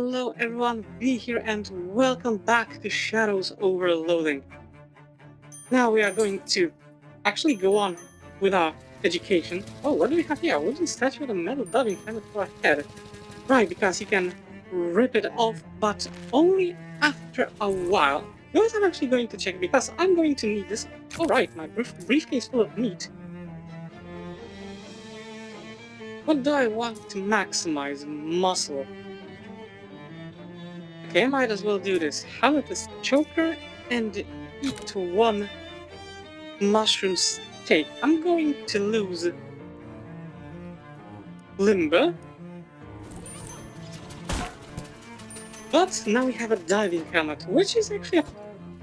Hello everyone, B here and welcome back to Shadows over Loathing. Now we are going to actually go on with our education. Oh, what do we have here? A wooden statue with a metal dubbing handle for a head. Right, because you can rip it off, but only after a while. Notice I'm actually going to check because I'm going to need this. Alright, my briefcase full of meat. What do I want to maximize? Muscle. Okay, I might as well do this. Halibut's choker and eat one mushroom steak. I'm going to lose limber. But now we have a diving helmet, which is actually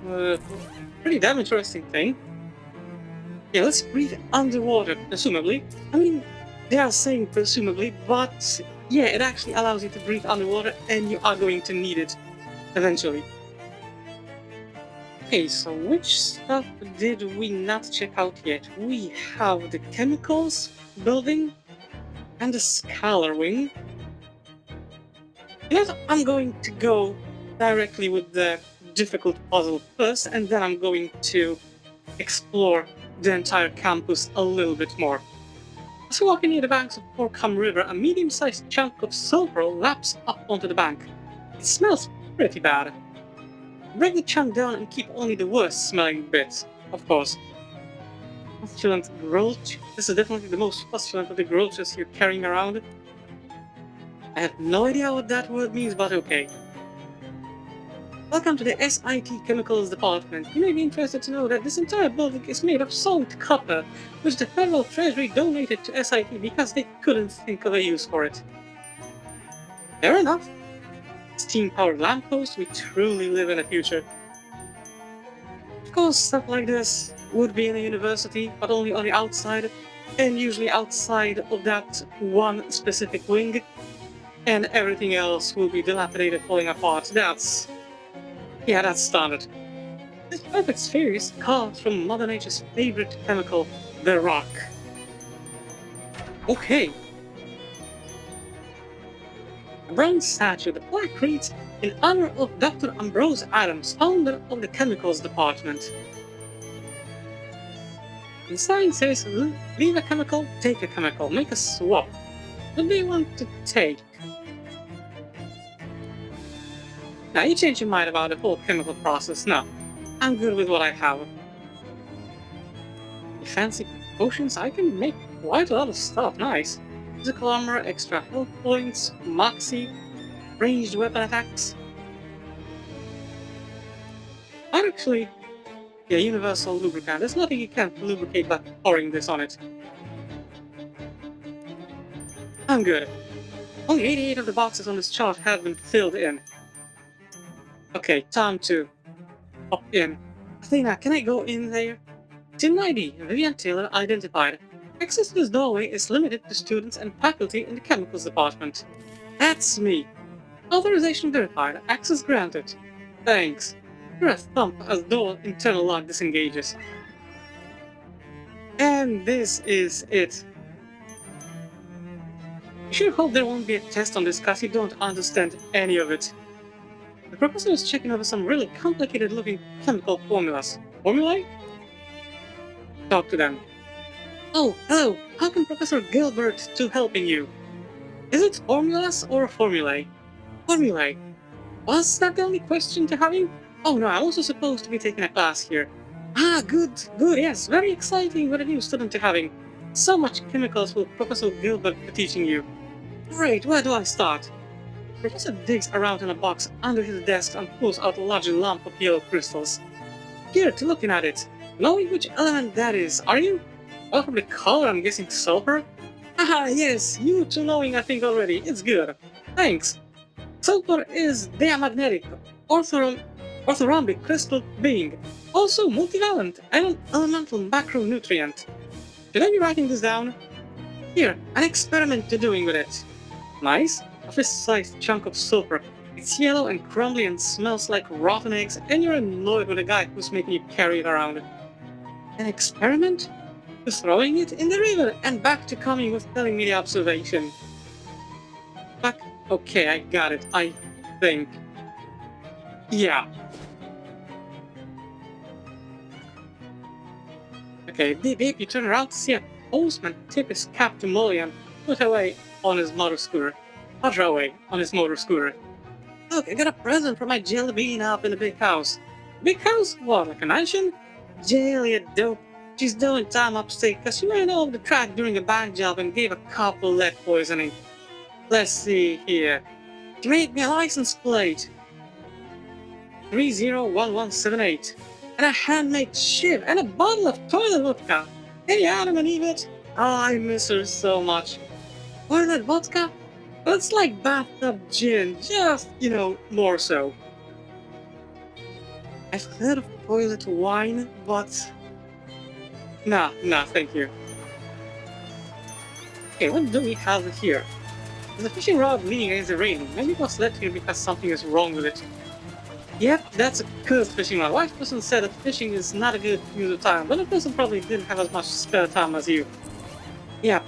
a pretty damn interesting thing. Yeah, let's breathe underwater, presumably. I mean, they are saying presumably, but yeah, it actually allows you to breathe underwater and you are going to need it eventually. Okay, so which stuff did we not check out yet? We have the chemicals building and the scalar wing. You know, I'm going to go directly with the difficult puzzle first, and then I'm going to explore the entire campus a little bit more. As we walk near the banks of Porkham River, a medium-sized chunk of sulfur laps up onto the bank. It smells pretty bad. Break the chunk down and keep only the worst-smelling bits, of course. Pustulent growth. This is definitely the most pustulent of the growths you're carrying around. I have no idea what that word means, but okay. Welcome to the SIT Chemicals Department. You may be interested to know that this entire building is made of solid copper, which the Federal Treasury donated to SIT because they couldn't think of a use for it. Fair enough. Steam-powered lampposts, we truly live in the future. Of course, stuff like this would be in a university, but only on the outside, and usually outside of that one specific wing, and everything else will be dilapidated, falling apart. That's standard. This perfect sphere is carved from Mother Nature's favorite chemical, the rock. Okay. A bronze statue. The plaque reads, in honor of Dr. Ambrose Adams, founder of the Chemicals Department. The sign says, leave a chemical, take a chemical, make a swap. What do you want to take? Now you change your mind about the whole chemical process. No, I'm good with what I have. Fancy potions? I can make quite a lot of stuff. Nice. Physical armor, extra health points, moxie, ranged weapon attacks. Actually, yeah, universal lubricant. There's nothing you can't lubricate by pouring this on it. I'm good. Only 88 of the boxes on this chart have been filled in. Okay, time to hop in. Athena, can I go in there? Team ID, Vivian Taylor identified. Access to this doorway is limited to students and faculty in the Chemicals Department. That's me. Authorization verified. Access granted. Thanks. You're a thump as door internal lock disengages. And this is it. I sure hope there won't be a test on this cause you don't understand any of it. The professor is checking over some really complicated looking chemical formulas. Formulae? Talk to them. Oh, hello. How can Professor Gilbert do helping you? Is it formulas or formulae? Formulae. Was that the only question to having? Oh no, I'm also supposed to be taking a class here. Ah, good, yes. Very exciting what a new student to having. So much chemicals will Professor Gilbert be teaching you. Great, where do I start? Professor digs around in a box under his desk and pulls out a large lump of yellow crystals. Here, to looking at it. Knowing which element that is, are you? Well, from the color, I'm guessing sulfur? Haha, yes, you two knowing I think already, it's good. Thanks. Sulfur is diamagnetic, orthorhombic crystal being, also multivalent, and an elemental macronutrient. Should I be writing this down? Here, an experiment you're doing with it. Nice. A fist-sized chunk of sulfur. It's yellow and crumbly and smells like rotten eggs, and you're annoyed with the guy who's making you carry it around. An experiment? To throwing it in the river and back to coming with telling me the observation. Back? Okay, I got it. think. Yeah. Okay, beep beep, you turn around to see a postman tip his cap to Molly and put away on his motor scooter. Putter away on his motor scooter. Look, I got a present for my jelly bean up in the big house. Big house? What, like a mansion? Jelly, a dope. She's doing time upstate because she ran over the track during a bank job and gave a couple lead poisoning. Let's see here. She made me a license plate. 301178. And a handmade shiv and a bottle of toilet vodka. Hey Adam and Evette. Oh, I miss her so much. Toilet vodka? Well, it's like bathtub gin, just, more so. I've heard of toilet wine, but... Nah, thank you. Okay, what do we have here? There's a fishing rod leaning against the railing. Maybe it was left here because something is wrong with it. Yep, that's a cursed fishing rod. Wise person said that fishing is not a good use of time, but the person probably didn't have as much spare time as you. Yep.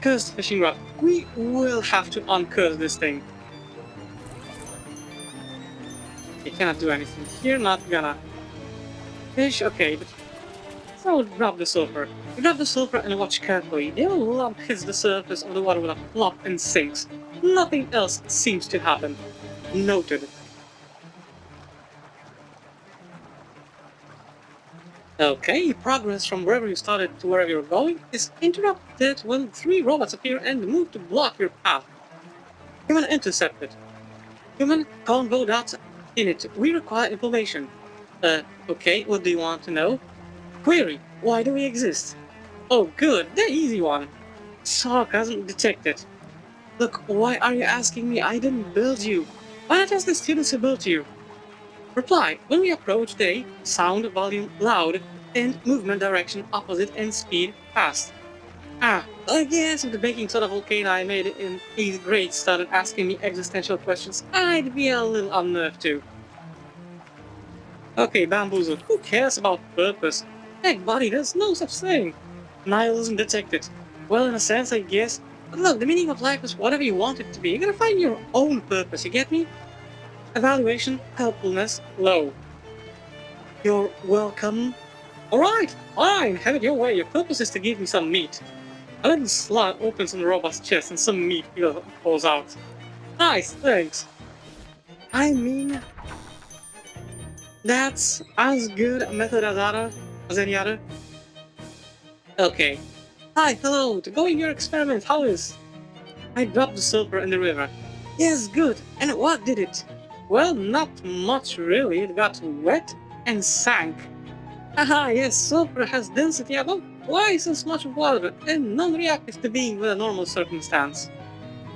Cursed fishing rod. We will have to uncurse this thing. You cannot do anything here, not gonna. Fish, okay, but so drop the sulfur. You drop the sulfur and watch carefully. The little lump hits the surface of the water with a plop and sinks. Nothing else seems to happen. Noted. Okay, progress from wherever you started to wherever you're going is interrupted when 3 robots appear and move to block your path. Human intercepted. Human convo data in it. We require information. Okay, what do you want to know? Query, why do we exist? Oh good, the easy one. Sarcasm detected. Look, why are you asking me? I didn't build you. Why not ask the students who built you? Reply, when we approach they, sound, volume, loud, and movement direction opposite and speed fast. I guess if the baking soda volcano I made in 8th grade started asking me existential questions, I'd be a little unnerved too. Okay, bamboozled. Who cares about purpose? Heck, buddy, there's no such thing. Nihilism detected. Well, in a sense, I guess. But look, the meaning of life is whatever you want it to be. You gotta find your own purpose, you get me? Evaluation, helpfulness, low. You're welcome. Alright, fine, have it your way. Your purpose is to give me some meat. A little slot opens on the robot's chest and some meat falls out. Nice, thanks. I mean, that's as good a method as any other. Okay. Hi, hello, to go in your experiment, how is? I dropped the sulfur in the river. Yes, good. And what did it? Well, not much really. It got wet and sank. Haha, yes, sulfur has density about twice as much water and non-reactive to being with a normal circumstance.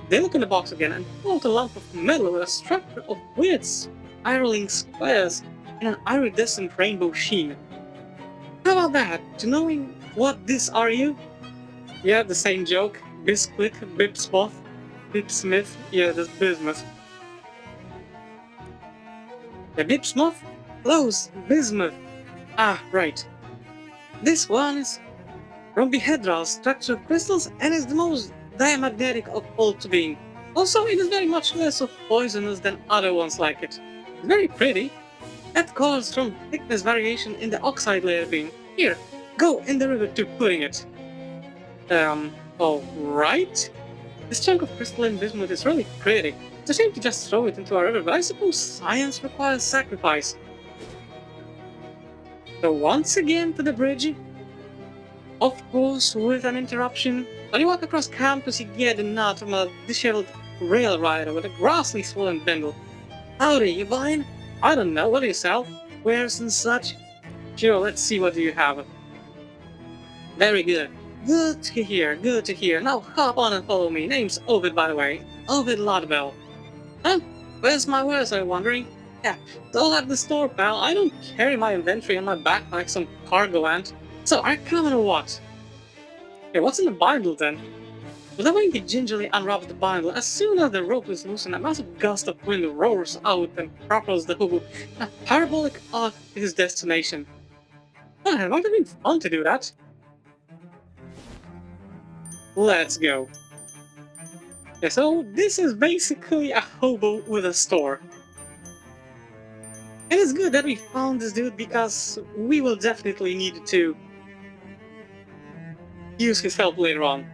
They look in the box again and pull out a lump of metal with a structure of weird spiraling squares and an iridescent rainbow sheen. How about that? To knowing what this are you? Yeah, the same joke. Bisquick, Bipsmoth, Bipsmith, yeah, that's bismuth. The Bipsmoth? Close, bismuth. Ah, right. This one is rhombohedral structure of crystals and is the most diamagnetic of all to being. Also, it is very much less of poisonous than other ones like it. It's very pretty. That comes from thickness variation in the oxide layer being. Here, go in the river to putting it. Alright. This chunk of crystalline bismuth is really pretty. It's a shame to just throw it into a river, but I suppose science requires sacrifice. So once again to the bridge. Of course, with an interruption. When you walk across campus, you get a nod from a disheveled rail rider with a grossly swollen bindle. Howdy, you buying? I don't know, what do you sell? Wares and such? Sure, let's see what do you have. Very good. Good to hear, good to hear. Now hop on and follow me. Name's Ovid, by the way. Ovid Laudabelle. Huh? Where's my wares, are you wondering? Yeah, it's all at the store, pal. I don't carry my inventory on my back like some cargo ant. So, are you coming or what? Okay, what's in the bundle then? With the way he gingerly unwraps the bundle, as soon as the rope is loosened, a massive gust of wind roars out and propels the hobo in a parabolic arc to his destination. Oh, it might have been fun to do that. Let's go. Yeah, so this is basically a hobo with a store. And it's good that we found this dude because we will definitely need to use his help later on.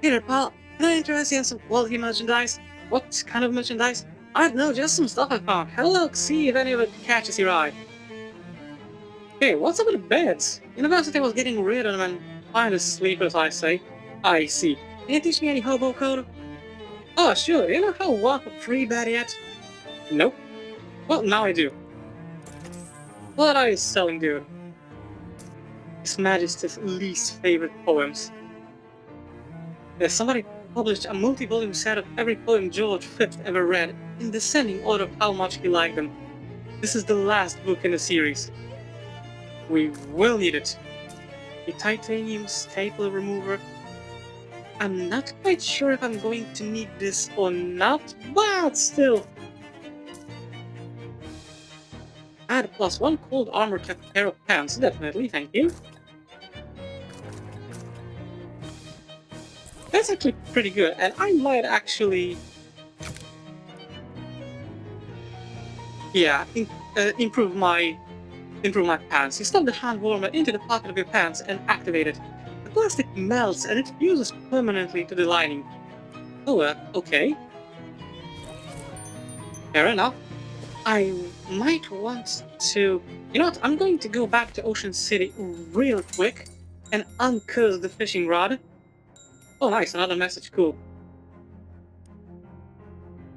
Hey there, pal. Can I interest you in some quality merchandise? What kind of merchandise? I don't know, just some stuff I found. Have a look, see if any of it catches your eye. Hey, what's up with the beds? University was getting rid of them and find the sleepers, I say. I see. Can you teach me any hobo code? Oh, sure. You know how to walk a free bed yet? Nope. Well, now I do. What are you selling, dude? His Majesty's least favorite poems. Somebody published a multi-volume set of every poem George V ever read, in descending order of how much he liked them. This is the last book in the series. We will need it. A titanium staple remover. I'm not quite sure if I'm going to need this or not, but still. Add +1 cold armor to a pair of pants, definitely, thank you. That's actually pretty good, and I might actually... yeah, improve my pants. You stuff the hand warmer into the pocket of your pants and activate it. The plastic melts and it fuses permanently to the lining. Oh, okay. Fair enough. I might want to... you know what, I'm going to go back to Ocean City real quick and uncurse the fishing rod. Oh nice, another message, cool.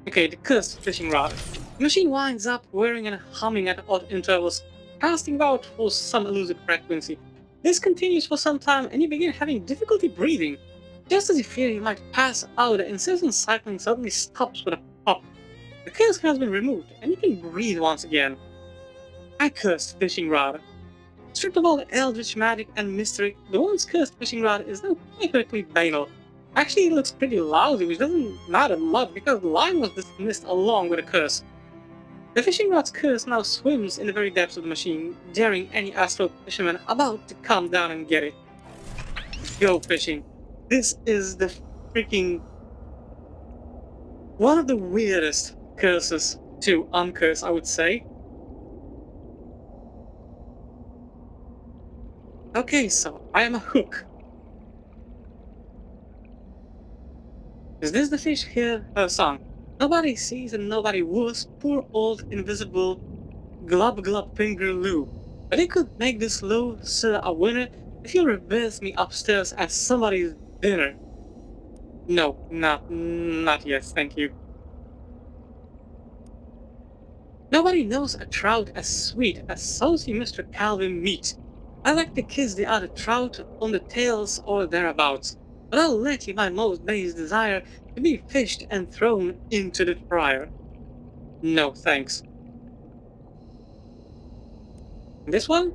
Okay, the cursed fishing rod. The machine winds up whirring and humming at odd intervals, casting out for some elusive frequency. This continues for some time and you begin having difficulty breathing. Just as you fear you might pass out, the incessant cycling suddenly stops with a pop. The curse has been removed and you can breathe once again. I cursed fishing rod. Stripped of all the eldritch magic and mystery, the once cursed fishing rod is now perfectly banal. Actually, it looks pretty lousy, which doesn't matter much because the line was dismissed along with the curse. The fishing rod's curse now swims in the very depths of the machine, daring any astral fisherman about to come down and get it. Go fishing. This is the freaking... one of the weirdest curses to uncurse, I would say. Okay, so I am a hook. Is this the fish here? Her song. Nobody sees and nobody woos poor old invisible glub glub finger Lou. But it could make this Lou sir a winner if you reverse me upstairs as somebody's dinner. No, not yet, thank you. Nobody knows a trout as sweet as saucy Mr. Calvin meat. I like to kiss the other trout on the tails or thereabouts, but I'll let you my most base desire to be fished and thrown into the fryer. No, thanks. This one?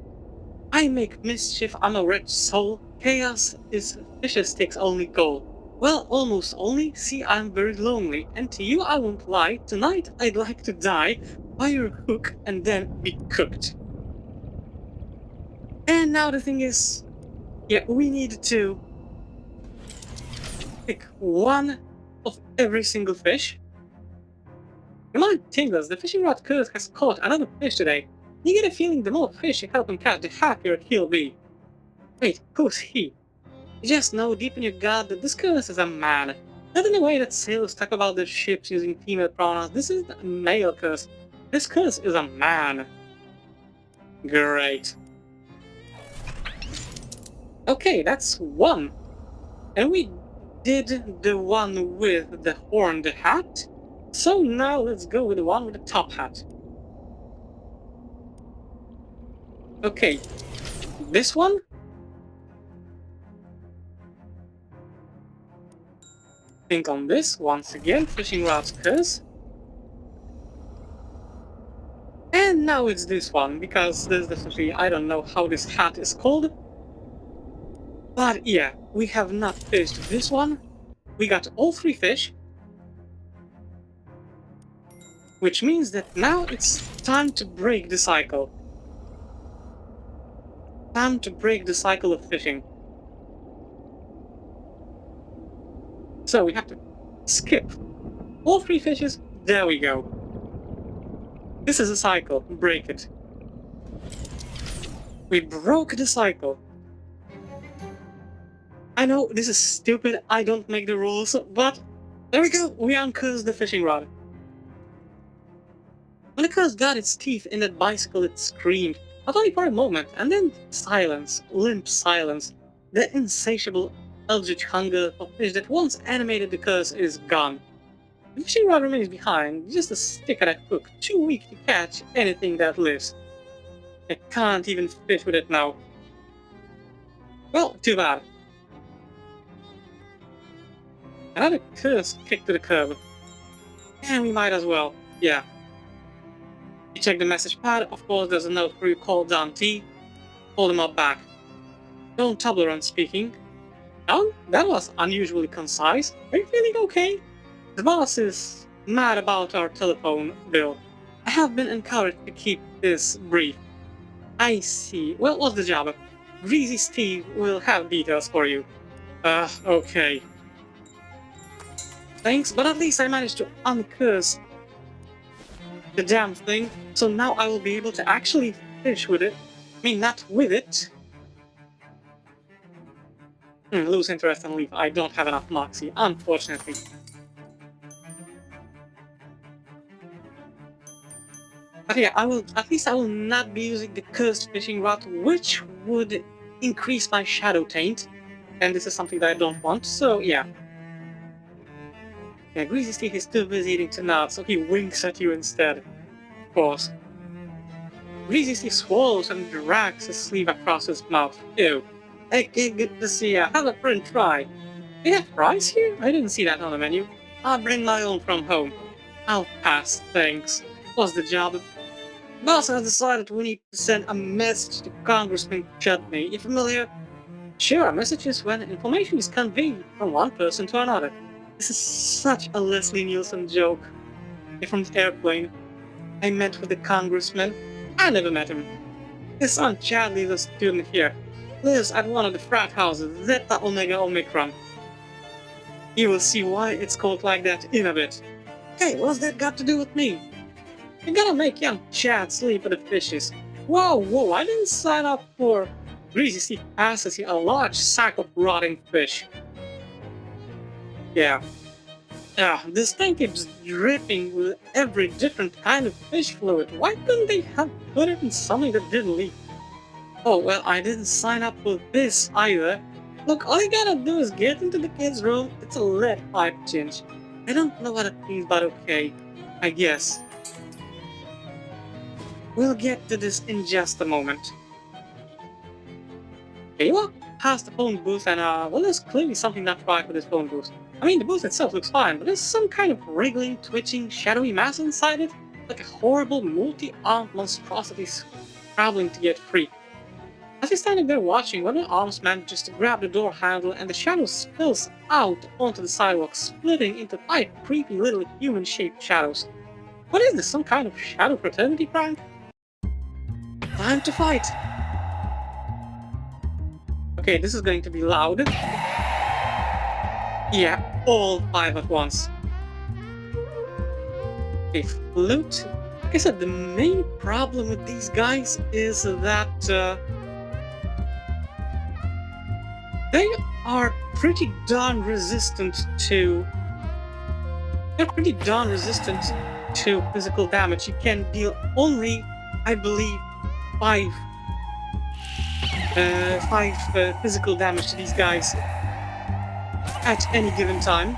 I make mischief, I'm a rich soul. Chaos is fishes sticks only goal. Well, almost only. See, I'm very lonely, and to you I won't lie. Tonight I'd like to die by your hook and then be cooked. And now the thing is, yeah, we need to pick one of every single fish. Come on, Tingles, the fishing rod curse has caught another fish today. You get a feeling the more fish you help him catch, the happier he'll be. Wait, who's he? You just know deep in your gut that this curse is a man. Not in the way that sailors talk about their ships using female pronouns. This is a male curse. This curse is a man. Great. Okay, that's one. And we did the one with the horned hat. So now let's go with the one with the top hat. Okay, this one? Think on this once again, fishing rod's curse. And now it's this one, because there's definitely, I don't know how this hat is called. But yeah, we have not fished this one. We got all three fish. Which means that now it's time to break the cycle. Time to break the cycle of fishing. So we have to Skip. All 3 fishes, there we go. This is a cycle, break it. We broke the cycle. I know, this is stupid, I don't make the rules, but there we go, we uncursed the fishing rod. When the curse got its teeth in that bicycle, it screamed, not only for a moment, and then silence, limp silence. The insatiable eldritch hunger for fish that once animated the curse is gone. The fishing rod remains behind, just a stick and a hook, too weak to catch anything that lives. I can't even fish with it now. Well, too bad. Another curse kick to the curb. And we might as well, yeah. You check the message pad, of course there's a note for you, call down T. Hold him up back. Don't Toblerone speaking. Oh, that was unusually concise. Are you feeling okay? The boss is mad about our telephone bill. I have been encouraged to keep this brief. I see. Well, what's the job? Greasy Steve will have details for you. Okay. Thanks, but at least I managed to uncurse the damn thing, so now I will be able to actually fish with it. I mean, not with it. Lose interest and leave. I don't have enough moxie, unfortunately. But yeah, at least I will not be using the cursed fishing rod, which would increase my shadow taint. And this is something that I don't want, so yeah. Yeah, Greasy Steve is too busy eating tonight, so he winks at you instead. Of course. Greasy Steve swallows and drags his sleeve across his mouth. Ew. Hey kid, good to see ya. Have a friend try. They have fries here? I didn't see that on the menu. I'll bring my own from home. I'll pass, thanks. What's the job? Boss has decided we need to send a message to Congressman Chutney. You familiar? Sure, a message is when information is conveyed from one person to another. This is such a Leslie Nielsen joke. From the airplane. I met with the congressman. I never met him. His son Chadley is a student here. Lives at one of the frat houses, Zeta Omega Omicron. You will see why it's called like that in a bit. Hey, what's that got to do with me? You gotta make young Chad sleep with the fishes. Whoa, I didn't sign up for Greasy Steve passes you a large sack of rotting fish. Yeah. This thing keeps dripping with every different kind of fish fluid. Why couldn't they have put it in something that didn't leak? Oh, well, I didn't sign up for this either. Look, all you gotta do is get into the kid's room. It's a lead pipe change. I don't know what it means, but okay. I guess. We'll get to this in just a moment. Okay, you walk past the phone booth and, well, there's clearly something not right with this phone booth. I mean, the booth itself looks fine, but there's some kind of wriggling, twitching, shadowy mass inside it, like a horrible, multi-armed monstrosity scrabbling to get free. As he's standing there watching, one of the arms manages to grab the door handle and the shadow spills out onto the sidewalk, splitting into 5 creepy little human-shaped shadows. What is this, some kind of shadow fraternity prank? Time to fight! Okay, this is going to be loud. Yeah, all 5 at once. Okay, flute. Like I said, the main problem with these guys is that they are pretty darn resistant to... They're pretty darn resistant to physical damage. You can deal only, I believe, 5 physical damage to these guys at any given time.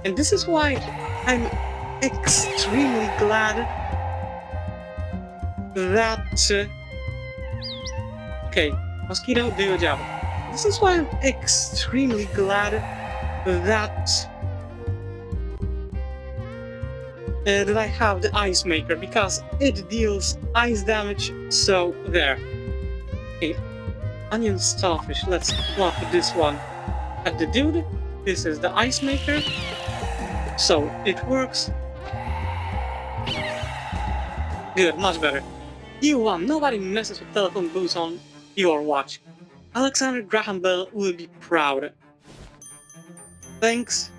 And this is why I'm extremely glad that... Okay, Mosquito, do your job. This is why I'm extremely glad that that I have the Ice Maker, because it deals ice damage, so there. Okay, Onion Starfish, let's swap this one at the dude. This is the Ice Maker, so it works. Good, much better. You won, nobody messes with telephone booths on your watch. Alexander Graham Bell will be proud. Thanks.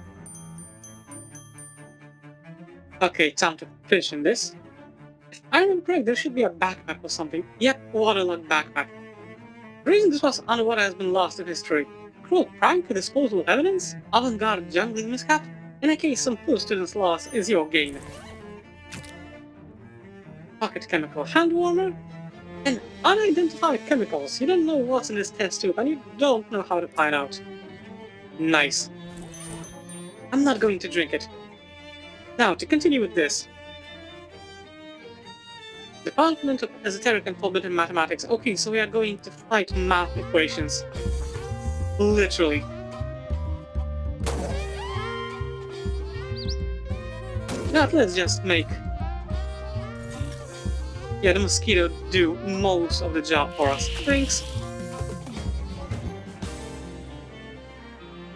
Okay, time to fish in this. If I remember correct, there should be a backpack or something. Yep, waterlogged backpack. The reason this was underwater has been lost in history. Cruel prank with disposal of evidence? Avant-garde jungling mishap? In a case some poor student's loss is your gain. Pocket chemical hand warmer? And unidentified chemicals. You don't know what's in this test tube and you don't know how to find out. Nice. I'm not going to drink it. Now, to continue with this. Department of Esoteric and Forbidden Mathematics. Okay, so we are going to fight math equations. Literally. Now let's just make... Yeah, the mosquito do most of the job for us. Thanks.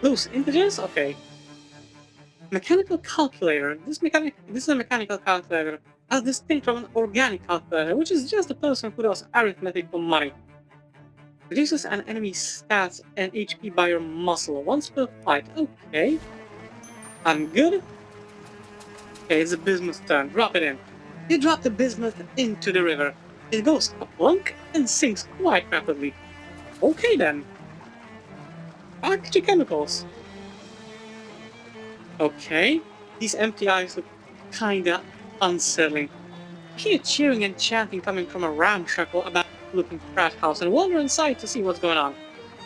Loose integers? Okay. Mechanical calculator. This is a mechanical calculator, as distinct from an organic calculator, which is just a person who does arithmetic for money. Reduces an enemy's stats and HP by your muscle once per fight. Okay. I'm good. Okay, it's a bismuth turn. Drop it in. You drop the bismuth into the river. It goes plunk and sinks quite rapidly. Okay then. Back to chemicals. Okay. These empty eyes look kinda unsettling. I hear cheering and chanting coming from a ramshackle abandoned-looking frat house and wander inside to see what's going on.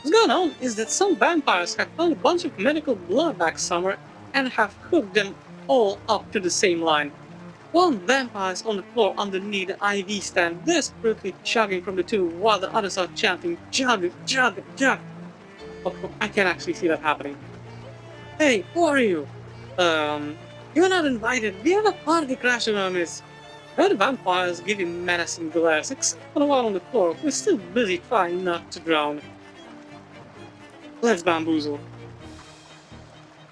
What's going on is that some vampires have found a bunch of medical blood back somewhere and have hooked them all up to the same line. One vampire is on the floor underneath the IV stand, desperately chugging from the tube, while the others are chanting, "Jug, jug, jug." Oh, I can actually see that happening. Hey, who are you? You're not invited. We have a party crashing on this. The vampires give you menacing glares, except for the one on the floor, who is still busy trying not to drown. Let's bamboozle.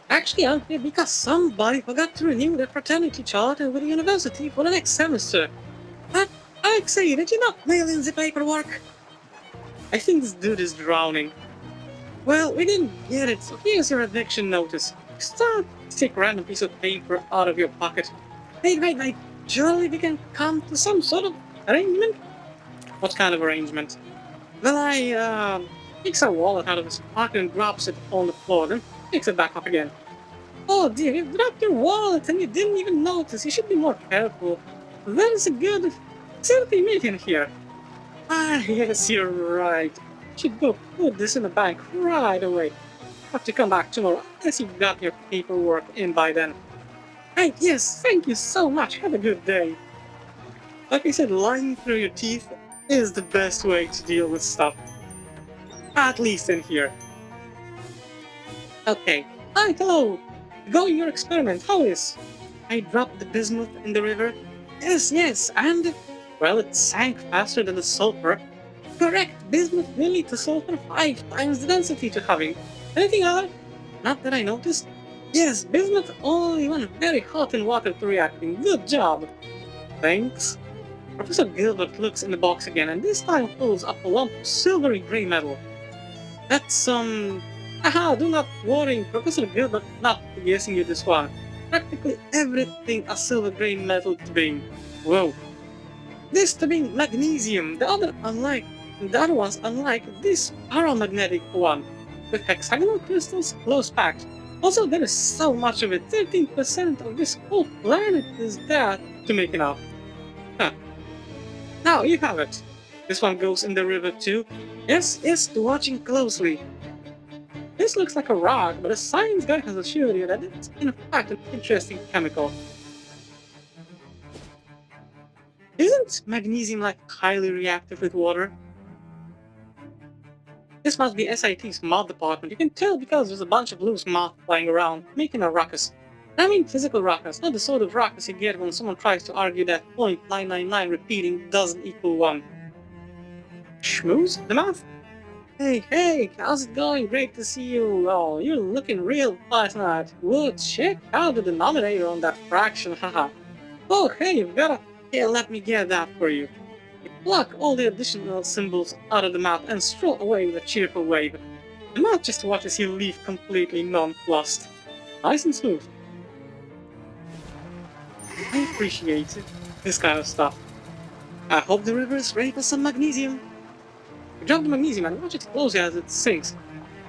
Actually, I'm here because somebody forgot to renew their fraternity charter with the university for the next semester. But I'd say, did you not mail in the paperwork? I think this dude is drowning. Well, we didn't get it, so here's your eviction notice. Start to take a random piece of paper out of your pocket. Wait, surely we can come to some sort of arrangement? What kind of arrangement? Well, takes a wallet out of his pocket and drops it on the floor, then picks it back up again. Oh dear, you dropped your wallet and you didn't even notice. You should be more careful. That is a good facility meeting here. Ah, yes, you're right. You should go put this in the bank right away. Have to come back tomorrow unless you've got your paperwork in by then. Right, yes, thank you so much. Have a good day. Like I said, lying through your teeth is the best way to deal with stuff. At least in here. Okay. Hi, hello. Going your experiment, how is? I dropped the bismuth in the river. Yes, and... Well, it sank faster than the sulfur. Correct, bismuth will lead to sulfur 5 times the density to having. Anything other? Not that I noticed. Yes, bismuth only when very hot in water to reacting. Good job. Thanks. Professor Gilbert looks in the box again and this time pulls up a lump of silvery grey metal. That's some... Aha, do not worry, Professor Gilbert not guessing you this one. Practically everything a silver grey metal to being. Whoa. This to being magnesium, the other one's unlike this paramagnetic one, with hexagonal crystals close packed. Also, there is so much of it, 13% of this whole planet is there to make enough. Huh. Now you have it. This one goes in the river too. Yes, watching closely. This looks like a rock, but a science guy has assured you that it's in fact an interesting chemical. Isn't magnesium like highly reactive with water? This must be SIT's moth department. You can tell because there's a bunch of loose moth flying around, making a ruckus. I mean physical ruckus, not the sort of ruckus you get when someone tries to argue that .999 repeating doesn't equal 1. Schmooze? The math? Hey, how's it going? Great to see you. Oh, you're looking real fine tonight. We'll check out the denominator on that fraction, haha. Oh, hey, you've got a... Here, let me get that for you. You pluck all the additional symbols out of the map and stroll away with a cheerful wave. The map just watches you leave completely nonplussed. Nice and smooth. I appreciate this kind of stuff. I hope the river is ready for some magnesium. We drop the magnesium and watch it closely as it sinks.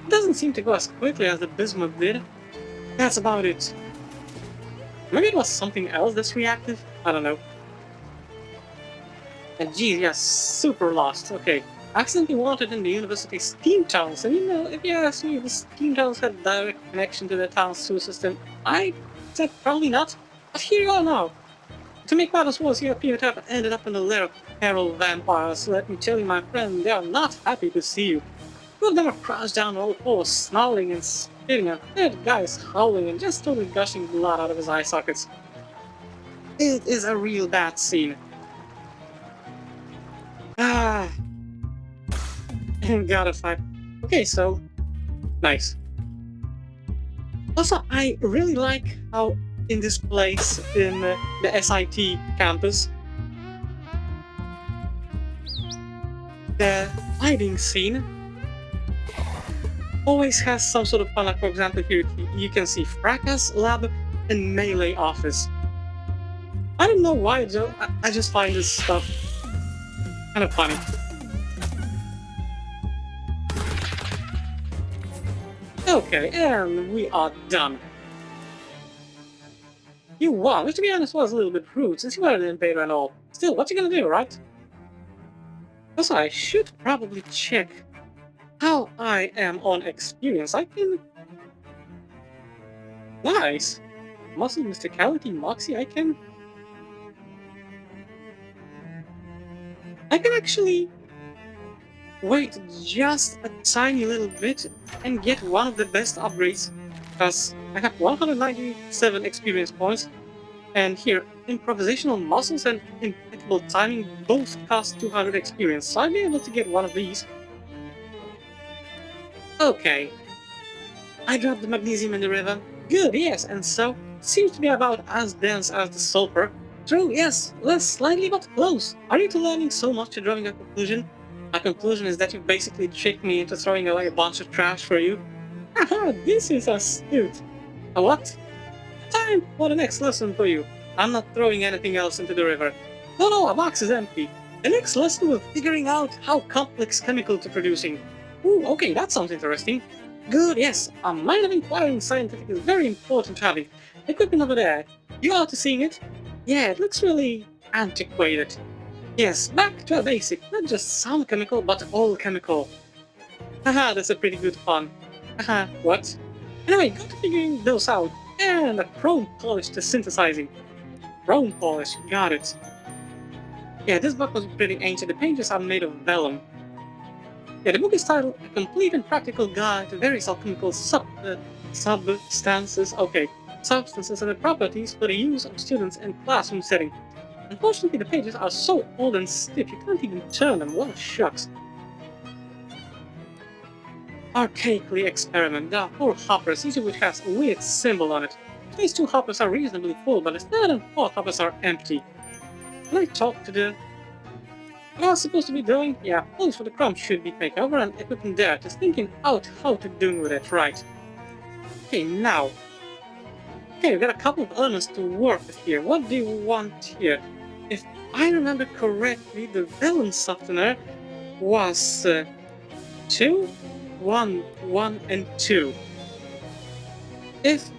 It doesn't seem to go as quickly as the bismuth did. That's about it. Maybe it was something else that's reactive? I don't know. And geez, yeah, super lost. Okay. Accidentally wanted in the university steam tunnels, and you know, if you ask me if the steam tunnels had direct connection to the town's sewer system, I said probably not. But here you are now. To make matters worse, you appear to have ended up in the lair of feral vampires. Let me tell you, my friend, they are not happy to see you. Two of them are crouched down on all fours, snarling and spitting, and the third guy is howling and just totally gushing blood out of his eye sockets. It is a real bad scene. Ah. Gotta fight. Okay, so nice. Also, I really like how in this place, in the SIT campus, the hiding scene always has some sort of fun. Like, for example, here you can see Fracas Lab and Melee Office. I don't know why, though. I just find this stuff kind of funny. Okay, and we are done. You won, which to be honest was a little bit rude, since you were an invader and all. Still, what you gonna do, right? Also, I should probably check how I am on experience. I can... Nice! Muscle, Mysticality, Moxie, I can actually wait just a tiny little bit and get one of the best upgrades, because I have 197 experience points, and here, improvisational muscles and impeccable timing both cost 200 experience, so I'll be able to get one of these. Okay, I dropped the magnesium in the river. Good, yes, and so, seems to be about as dense as the sulfur. True, yes, less slightly but close. Are you two learning so much to drawing a conclusion? My conclusion is that you basically tricked me into throwing away a bunch of trash for you. Haha, this is astute. A what? Time for the next lesson for you. I'm not throwing anything else into the river. No, a box is empty. The next lesson will figuring out how complex chemical to producing. Ooh, okay, that sounds interesting. Good, yes, a mind of inquiring scientific is very important to having. Equipment over there. You ought to seeing it? Yeah, it looks really antiquated. Yes, back to a basic, not just some chemical, but all chemical. Haha, that's a pretty good pun. Haha, what? Anyway, go to figuring those out, and a chrome polish to synthesizing. Chrome polish, got it. Yeah, this book was pretty ancient, the pages are made of vellum. Yeah, the book is titled A Complete and Practical Guide to Various Alchemical Substances and the Properties for the Use of Students in Classroom Setting. Unfortunately, the pages are so old and stiff you can't even turn them. Well, shucks. Archaically experiment. There are 4 hoppers, each of which has a weird symbol on it. These 2 hoppers are reasonably full, but the 3rd and 4th hoppers are empty. Can I talk to the... What I was supposed to be doing? Yeah, polish for the chrome should be taken over and equipping there, just thinking out how to do with it right. Okay, now. Okay, we've got a couple of elements to work with here. What do you want here? If I remember correctly, the vellum softener was 2, 1, 1, and 2. If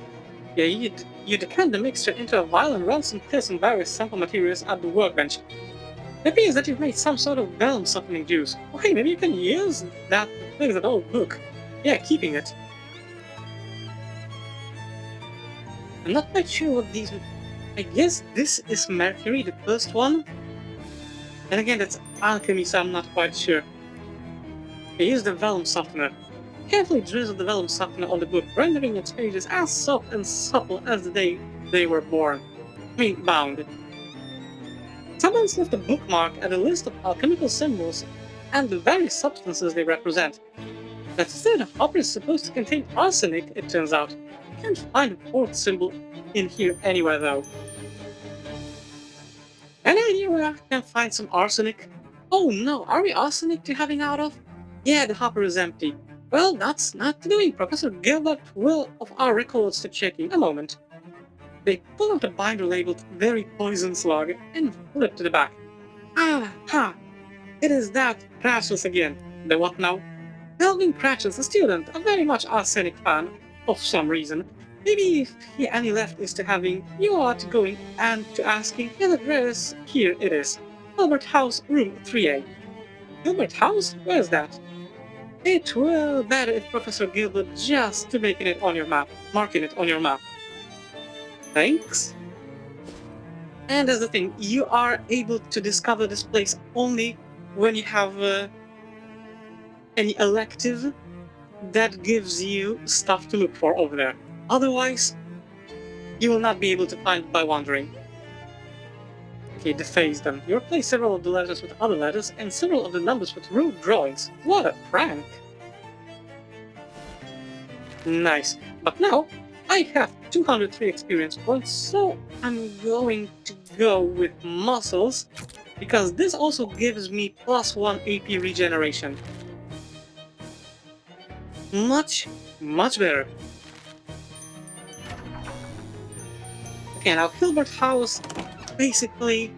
you decant the mixture into a vial and run some tests on various sample materials at the workbench. It appears that you've made some sort of vellum softening juice. Okay, maybe you can use that to fix that old book. Yeah, keeping it. I'm not quite sure what these... I guess this is mercury, the first one. And again, that's alchemy, so I'm not quite sure. I use the vellum softener. Carefully drizzle the vellum softener on the book, rendering its pages as soft and supple as the day they were born. Bound. Someone's left a bookmark and a list of alchemical symbols and the various substances they represent. The 3rd hopper is supposed to contain arsenic, it turns out. I can't find a 4th symbol in here anywhere, though. Any idea where I can find some arsenic? Oh no, are we arsenic to having out of? Yeah, the hopper is empty. Well, that's not doing. Professor Gilbert will of our records to check in a moment. They pull out a binder labeled Very Poison Slug and flip to the back. Ah, ha! It is that Crassus again. The what now? Melvin Cratchit's a student, a very much arsenic fan, of some reason. Maybe if he any left is to having, you are to going and to asking his address. Here it is. Albert House, room 3A. Gilbert House? Where's that? It will better if Professor Gilbert just to making it on your map, marking it on your map. Thanks. And that's the thing, you are able to discover this place only when you have any elective that gives you stuff to look for over there. Otherwise, you will not be able to find it by wandering. Okay, deface them. You replace several of the letters with other letters and several of the numbers with rude drawings. What a prank! Nice. But now, I have 203 experience points, so I'm going to go with muscles, because this also gives me +1 AP regeneration. Much better. Okay, now Hilbert House, basically...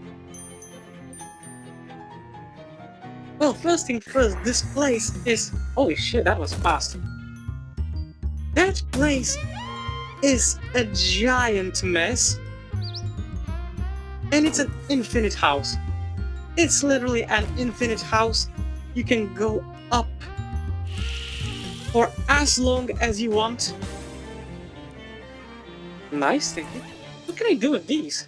Well, first thing first, this place is... Holy shit, that was fast. That place is a giant mess. And it's an infinite house. It's literally an infinite house. You can go up for as long as you want. Nice, thank you. What can I do with these?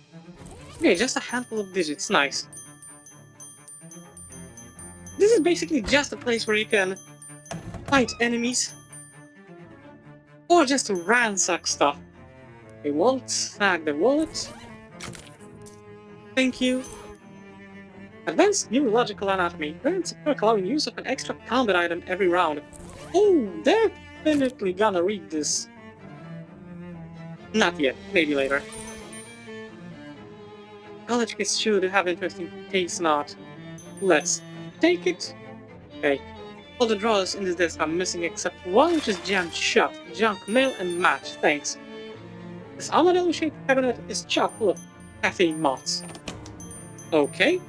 Okay, just a handful of digits, nice. This is basically just a place where you can fight enemies or just ransack stuff. I won't snag the wallet. Thank you. Advanced Neurological Anatomy. Grants a perk allowing use of an extra combat item every round. Oh, definitely gonna read this. Not yet, maybe later. College kids should have interesting taste, not. Let's take it. Okay. All the drawers in this desk are missing except one which is jammed shut. Junk, mail, and match. Thanks. This armadillo-shaped cabinet is chock full of caffeine moths. Okay.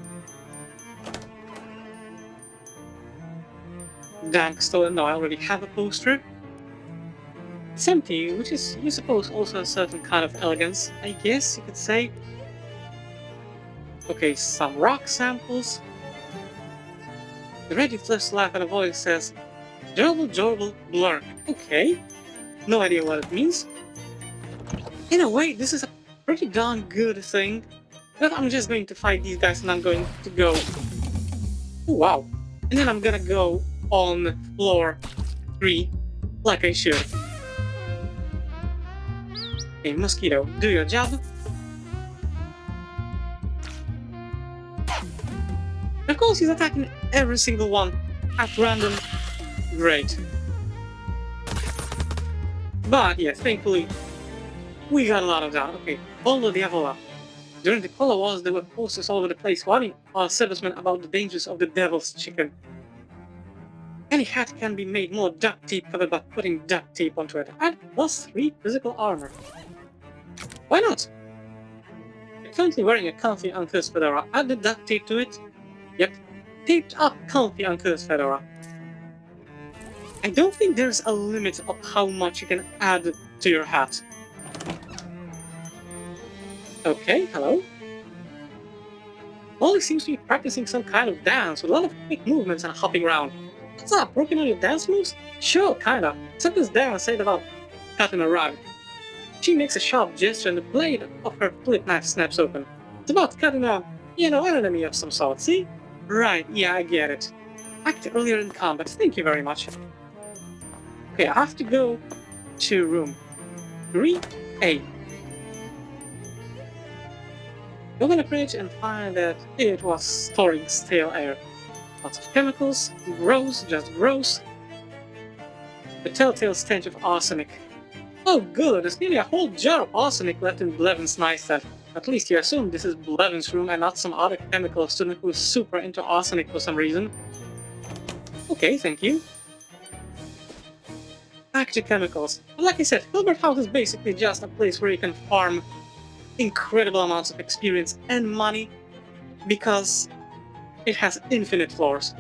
Dank stolen. No, I already have a poster. It's empty, which is, you suppose, also a certain kind of elegance, I guess you could say. Okay, some rock samples. The ready flesh laugh and a voice says, Gerbil, Jorbil, Blurk. Okay. No idea what it means. In a way, this is a pretty darn good thing. But I'm just going to fight these guys and I'm going to go... Oh, wow. And then I'm gonna go on floor 3, like I should. Hey, Mosquito, do your job. Of course, he's attacking every single one at random. Great. But yeah, thankfully, we got a lot of that. Okay, Polo Diavola. During the Cola Wars, there were posters all over the place warning our servicemen about the dangers of the devil's chicken. Any hat can be made more duct tape covered by putting duct tape onto it. Add +3 physical armor. Why not? You're currently wearing a comfy uncursed fedora. Add the duct tape to it. Yep. Taped up comfy uncursed fedora. I don't think there's a limit of how much you can add to your hat. Okay, hello. Molly seems to be practicing some kind of dance with a lot of quick movements and hopping around. What's up, working on your dance moves? Sure, kinda. Except this dance said about cutting a rug. She makes a sharp gesture and the blade of her flip knife snaps open. It's about cutting a, an enemy of some sort, see? Right, yeah, I get it. Act earlier in combat, thank you very much. Okay, I have to go to room 3A. Open the fridge and find that it was storing stale air. Lots of chemicals, gross, just gross. The telltale stench of arsenic. Oh good, there's nearly a whole jar of arsenic left in Blevin's nightstand. At least you assume this is Blevin's room and not some other chemical student who is super into arsenic for some reason. Okay, thank you. back to chemicals. But like I said, Hilbert House is basically just a place where you can farm incredible amounts of experience and money because it has infinite floors.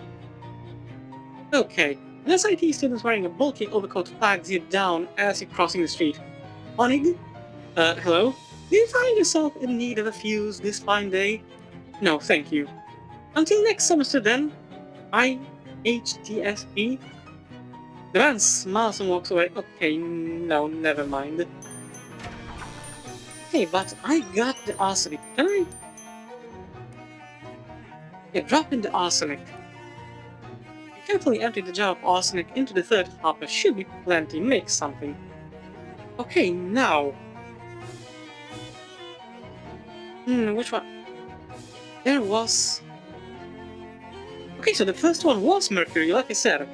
Okay, an SIT student wearing a bulky overcoat flags you down as you're crossing the street. Onig? Hello? Do you find yourself in need of a fuse this fine day? No, thank you. Until next semester then, IHTSP? The man smiles and walks away. Okay, no, never mind. Hey, but I got the arsenic. Can I? Yeah, drop in the arsenic. Carefully empty the jar of arsenic into the third hopper. Should be plenty. Make something. Okay, now. Which one? There was... Okay, so the first one was mercury, like I said.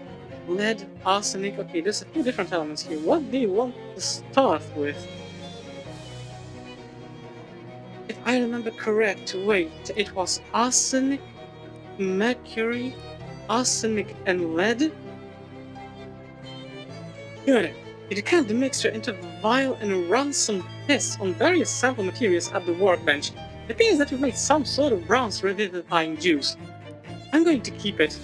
Lead, arsenic. Okay, there's a few different elements here. What do you want to start with? If I remember correct, wait, it was arsenic, mercury, arsenic, and lead? Good. You decant the mixture into the vial and run some tests on various sample materials at the workbench. It appears that you've made some sort of bronze revivifying juice. I'm going to keep it.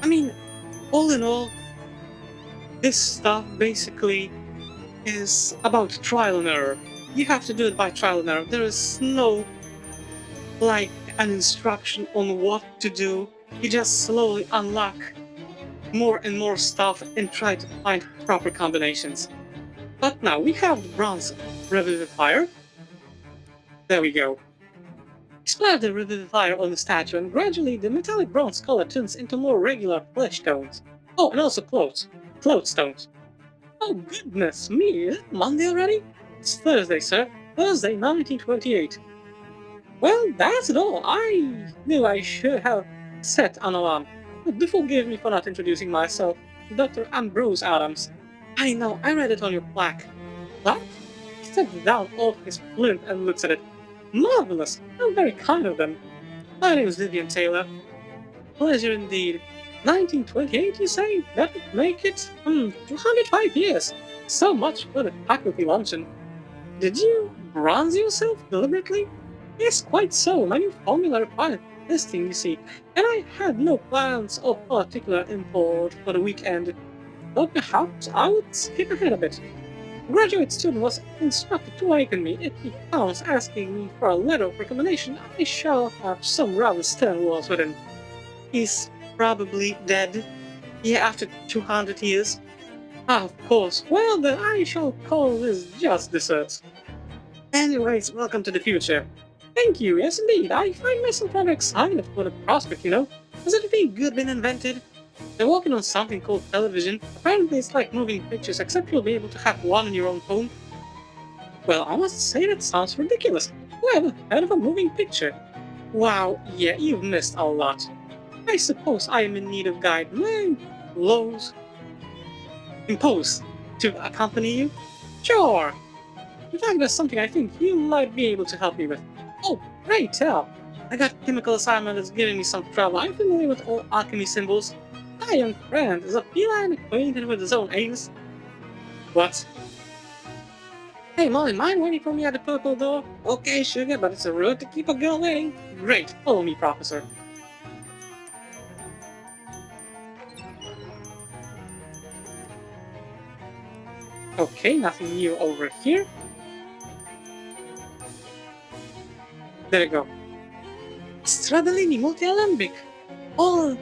I mean, all in all, this stuff basically is about trial and error. You have to do it by trial and error. There is no, like, an instruction on what to do. You just slowly unlock more and more stuff and try to find proper combinations. But now we have the bronze revivifier. There we go. Splatter the revivifier on the statue and gradually the metallic bronze color turns into more regular flesh tones. Oh, and also clothes tones. Oh goodness me, is it Monday already? It's Thursday, sir. Thursday, 1928. Well, that's it all. I knew I should have set an alarm. But do forgive me for not introducing myself. Dr. Ambrose Adams. I know, I read it on your plaque. Plaque? He steps down off his flint and looks at it. Marvelous! How very kind of them. My name is Vivian Taylor. Pleasure indeed. 1928, you say? That would make it, 205 years. So much for the faculty luncheon. Did you bronze yourself deliberately? Yes, quite so. My new formula required testing, you see, and I had no plans of particular import for the weekend. But perhaps I would skip ahead a bit. A graduate student was instructed to waken me. If he comes asking me for a letter of recommendation, I shall have some rather stern words with him. He's probably dead. Yeah, after 200 years. Ah, of course. Well, then I shall call this just desserts. Anyways, welcome to the future. Thank you, yes indeed. I find myself rather excited for the prospect, you know. Has anything good been invented? They're working on something called television. Apparently it's like moving pictures, except you'll be able to have one on your own phone. Well, I must say that sounds ridiculous. Who ever heard of a moving picture? Wow, yeah, you've missed a lot. I suppose I am in need of guide. My Lowe's impose to accompany you? Sure. In fact, there's something I think you might be able to help me with. Oh, great, tell. I got a chemical assignment that's giving me some trouble. I'm familiar with all alchemy symbols. My young friend is a feline acquainted with his own aims. What? Hey, Molly, mind waiting for me at the purple door? Okay, sugar, but it's a rude to keep a girl waiting. Great, follow me, Professor. Okay, nothing new over here. There you go. Stradalini multi-alembic. All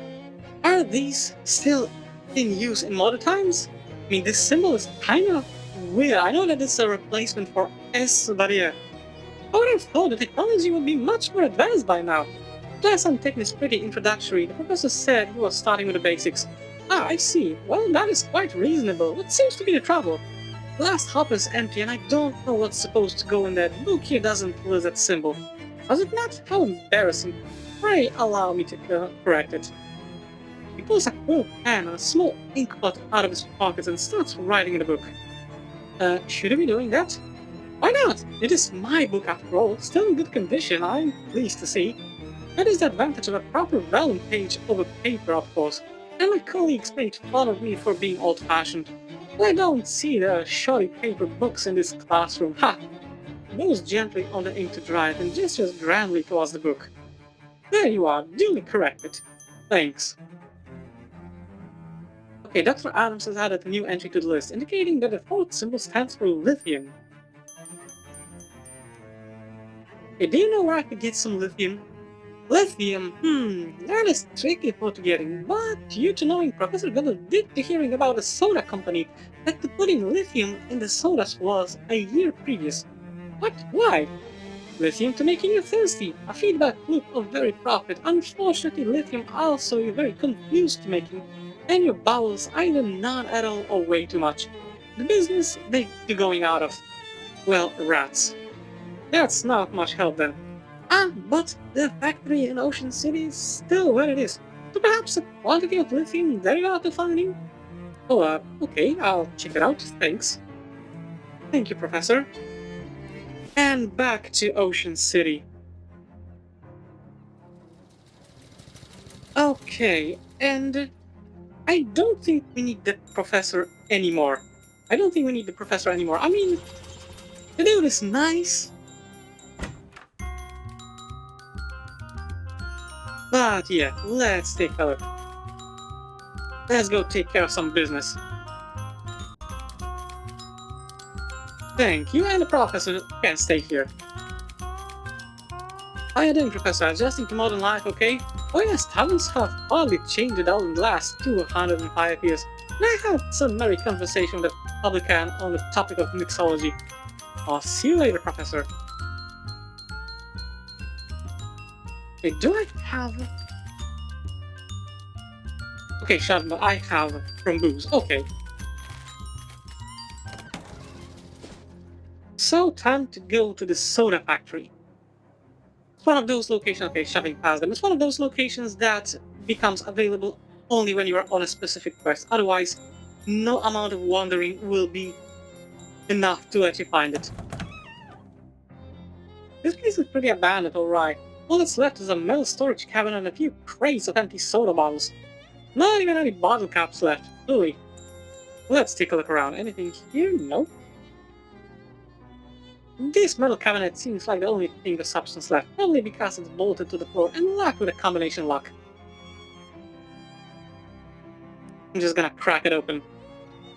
are these still in use in modern times? I mean, this symbol is kind of weird. I know that it's a replacement for S, but yeah. I would have thought the technology would be much more advanced by now. Class I'm taking is pretty introductory. The professor said he was starting with the basics. Ah, I see. Well, that is quite reasonable. What seems to be the trouble? The last hopper is empty and I don't know what's supposed to go in that. The book here doesn't list that symbol. Was it not? How embarrassing. Pray allow me to correct it. He pulls a quill pen and a small ink blot out of his pocket and starts writing in the book. Should I be doing that? Why not? It is my book after all. Still in good condition, I'm pleased to see. That is the advantage of a proper vellum page over paper, of course, and my colleagues made fun of me for being old-fashioned. I don't see the shoddy paper books in this classroom. Ha! Blows gently on the ink to dry it and gestures grandly towards the book. There you are, duly corrected. Thanks. Okay, Dr. Adams has added a new entry to the list, indicating that the fourth symbol stands for lithium. Okay, do you know where I could get some lithium? Lithium, that is tricky for getting, but due to knowing Professor Villa did to hearing about a soda company that could put in lithium in the sodas was a year previous. What? Why? Lithium to making you thirsty, a feedback loop of very profit. Unfortunately, lithium also you're very confused to making, and your bowels either none at all or way too much. The business they be going out of. Well, rats. That's not much help then. But the factory in Ocean City is still where it is. So perhaps a quantity of lithium there you are to finding? Oh, okay, I'll check it out, thanks. Thank you, Professor. And back to Ocean City. Okay, and I don't think we need the Professor anymore. I mean, the dude is nice. But yeah, let's take a look. Let's go take care of some business. Thank you, and the Professor can stay here. How you doing, Professor? Adjusting to modern life, okay? Oh yes, taverns have hardly changed at all in the last 205 years. And I had some merry conversation with the publican on the topic of mixology. I'll see you later, Professor. Wait, do I have... Okay, shut up, I have from booze. Okay. So, time to go to the soda factory. It's one of those locations, okay, shoving past them, it's one of those locations that becomes available only when you are on a specific quest. Otherwise, no amount of wandering will be enough to let you find it. This place is pretty abandoned, alright. All that's left is a metal storage cabinet and a few crates of empty soda bottles. Not even any bottle caps left, really. Let's take a look around. Anything here? Nope. This metal cabinet seems like the only thing of substance left, probably because it's bolted to the floor and locked with a combination lock. I'm just gonna crack it open.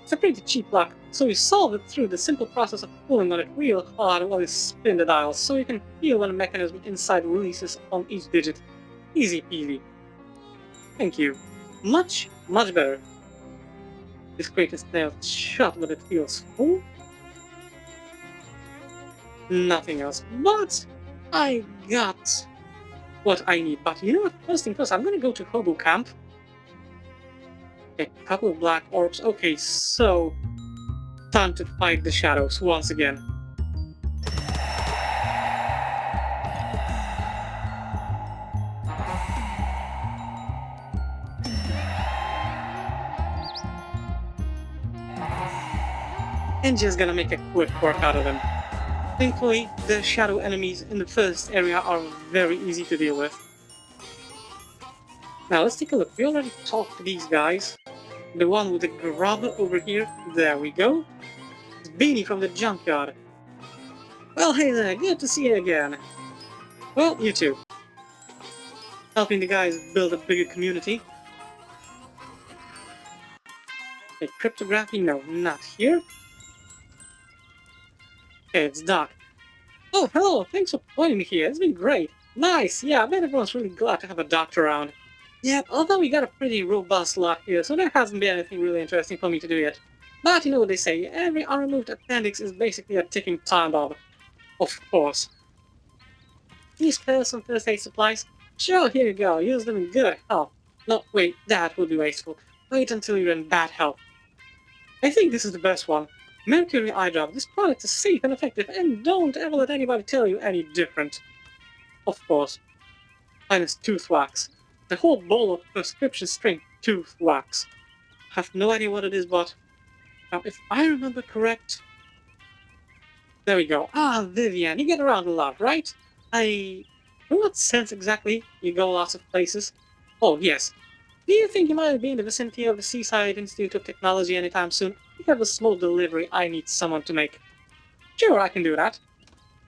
It's a pretty cheap lock, so you solve it through the simple process of pulling on it real hard while you spin the dials, so you can feel when the mechanism inside releases on each digit. Easy peasy. Thank you. Much, much better. This crate is nailed shut, but it feels full. Nothing else, but I got what I need. But you know what? First thing first, I'm gonna go to Hobo Camp. A couple of black orbs. Okay, so time to fight the shadows once again. And just gonna make a quick work out of them. Thankfully, the shadow enemies in the first area are very easy to deal with. Now let's take a look. We already talked to these guys. The one with the grub over here. There we go. It's Beanie from the junkyard. Well, hey there, good to see you again. Well, you too. Helping the guys build a bigger community. Okay, cryptography, no, not here. Okay, it's Doc. Oh, hello, thanks for pointing me here, it's been great. Nice, yeah, I bet everyone's really glad to have a doctor around. Yep, although we got a pretty robust lot here, so there hasn't been anything really interesting for me to do yet. But you know what they say, every unremoved appendix is basically a ticking time bomb. Of course. Can you spare some first aid supplies? Sure, here you go, use them in good health. No, wait, that would be wasteful. Wait until you're in bad health. I think this is the best one. Mercury Eye Drop. This product is safe and effective, and don't ever let anybody tell you any different. Of course. Minus tooth wax. The whole bowl of prescription strength tooth wax. Have no idea what it is, but... Now, if I remember correct... There we go. Ah, Vivian, you get around a lot, right? I In what sense exactly? You go lots of places. Oh, yes. Do you think you might be in the vicinity of the Seaside Institute of Technology anytime soon? We have a small delivery I need someone to make. Sure, I can do that.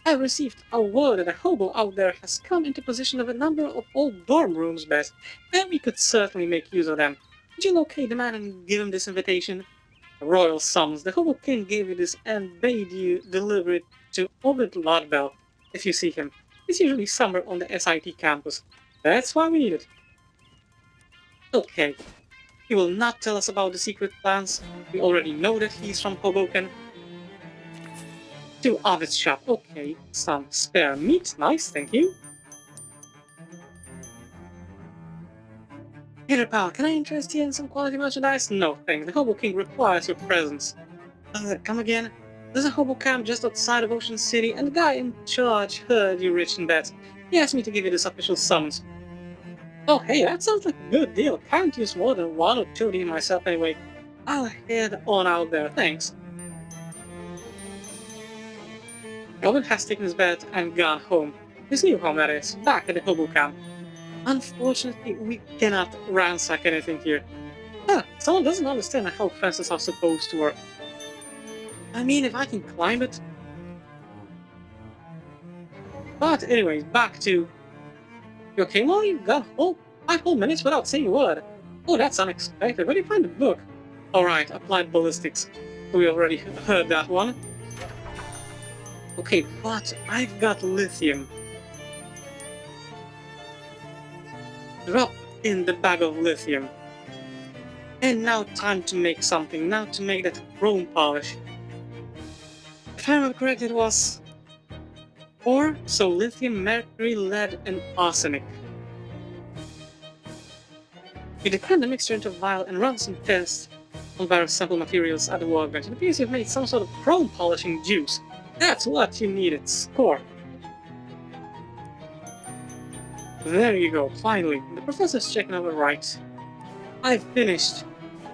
I've received a word that a hobo out there has come into possession of a number of old dorm rooms beds, and we could certainly make use of them. Could you locate the man and give him this invitation? Royal summons. The Hobo King gave you this and bade you deliver it to Ovid Lodbell if you see him. He's usually somewhere on the SIT campus. That's why we need it. Okay. He will not tell us about the secret plans. We already know that he's from Hoboken. To Ovid's shop. Okay. Some spare meat. Nice, thank you. Hey there, pal. Can I interest you in some quality merchandise? No, thanks. The Hobo King requires your presence. Come again? There's a hobo camp just outside of Ocean City, and the guy in charge heard you rich and bad. He asked me to give you this official summons. Oh, hey, that sounds like a good deal. Can't use more than 1 or 2 of these myself anyway. I'll head on out there, thanks. Robin has taken his bed and gone home. His new home, that is, back at the hobo camp. Unfortunately, we cannot ransack anything here. Someone doesn't understand how fences are supposed to work. I mean, if I can climb it. But anyways, back to... You okay, Molly? You got 5 whole minutes without saying a word. Oh, that's unexpected. Where do you find the book? Alright, Applied Ballistics. We already heard that one. Okay, but I've got lithium. Drop in the bag of lithium. And now time to make something. Now to make that chrome polish. If I remember correctly, it was 4, so lithium, mercury, lead, and arsenic. You decant the mixture into a vial and run some tests on various sample materials at the workbench. It appears you've made some sort of chrome polishing juice. That's what you needed. Score. There you go, finally. The professor's checking over right. I've finished.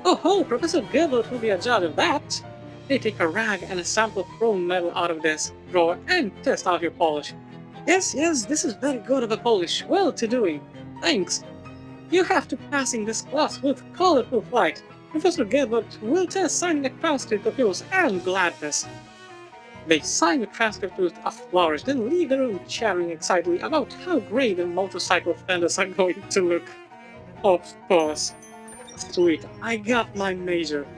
Oh ho, Professor Gilbert will be a judge of that. They take a rag and a sample of chrome metal out of this drawer and test out your polish. Yes, this is very good of a polish. Well to doing. Thanks. You have to passing this class with colorful flight. Professor Gilbert will test signing a transcript of yours and gladness. They sign the transcript with a flourish, then leave the room chattering excitedly about how great the motorcycle fenders are going to look. Of course. Sweet, I got my major.